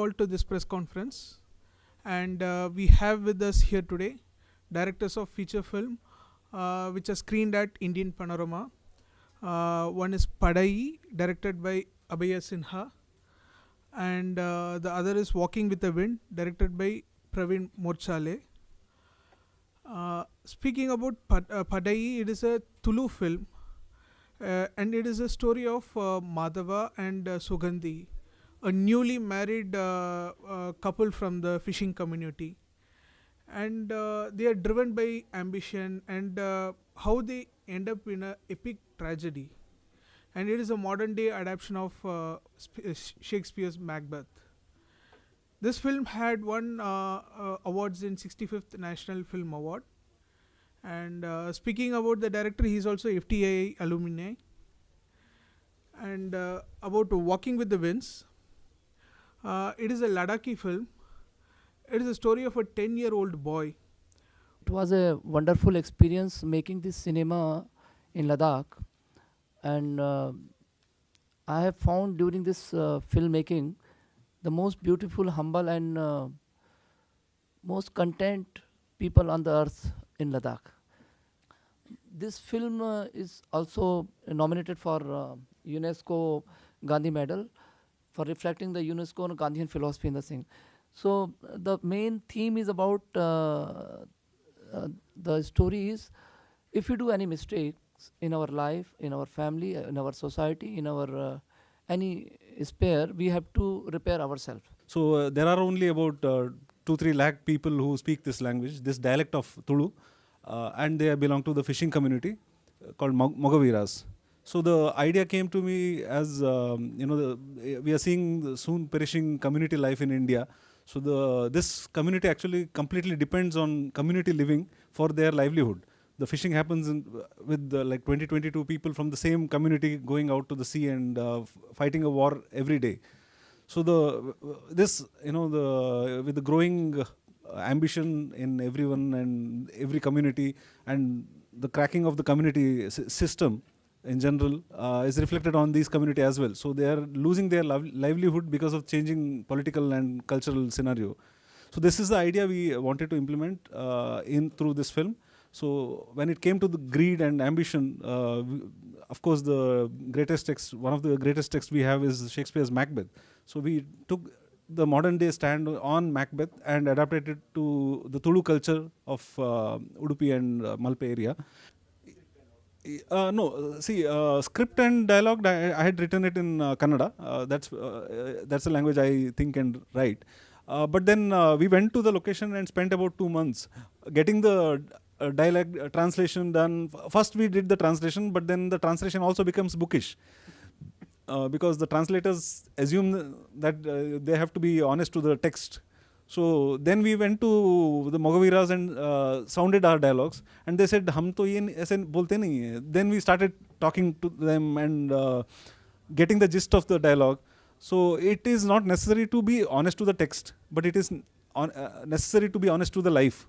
all to this press conference. And we have with us here today directors of feature film which are screened at Indian Panorama. One is Padai, directed by Abhaya Sinha, and the other is Walking with the Wind, directed by Praveen Morchale. Speaking about Padai, it is a Tulu film, and it is a story of Madhava and Sugandhi, a newly married couple from the fishing community, and they are driven by ambition and how they end up in a epic tragedy. And it is a modern day adaptation of Shakespeare's Macbeth. This film had won awards in 65th National Film Award. And speaking about the director, he is also FTI alumni. And about Walking with the Winds, it is a Ladakhi film. It is a story of a 10-year-old boy. It was a wonderful experience making this cinema in Ladakh, and I have found during this filmmaking the most beautiful, humble, and most content people on the earth in Ladakh. This film is also nominated for UNESCO Gandhi Medal for reflecting the UNESCO and Gandhian philosophy in the thing. So the main theme is about the story is, if we do any mistakes in our life, in our family, in our society, in our any sphere, we have to repair ourselves. So there are only about 2-3 lakh people who speak this language, this dialect of Tulu, and they belong to the fishing community called Mogaviras. So the idea came to me as we are seeing the soon perishing community life in India. So this community actually completely depends on community living for their livelihood. The fishing happens with like 22 people from the same community going out to the sea and fighting a war every day. So with the growing ambition in everyone and every community, and the cracking of the community system in general is reflected on these community as well. So they are losing their livelihood because of changing political and cultural scenario. So this is the idea we wanted to implement through this film. So when it came to the greed and ambition, of course one of the greatest texts we have is Shakespeare's Macbeth. So we took the modern day stand on Macbeth and adapted it to the Tulu culture of Udupi and Malpe area. Script and dialogue, I had written it in Kannada. That's a language I think and write. But then we went to the location and spent about 2 months getting the dialect translation done. First we did the translation, but then the translation also becomes bookish. Because the translators assume that they have to be honest to the text. So then we went to the Mogaviras and sounded our dialogues, and they said, "Hum to ye aise bolte nahi hai." Then we started talking to them and getting the gist of the dialogue. So it is not necessary to be honest to the text, but it is necessary to be honest to the life.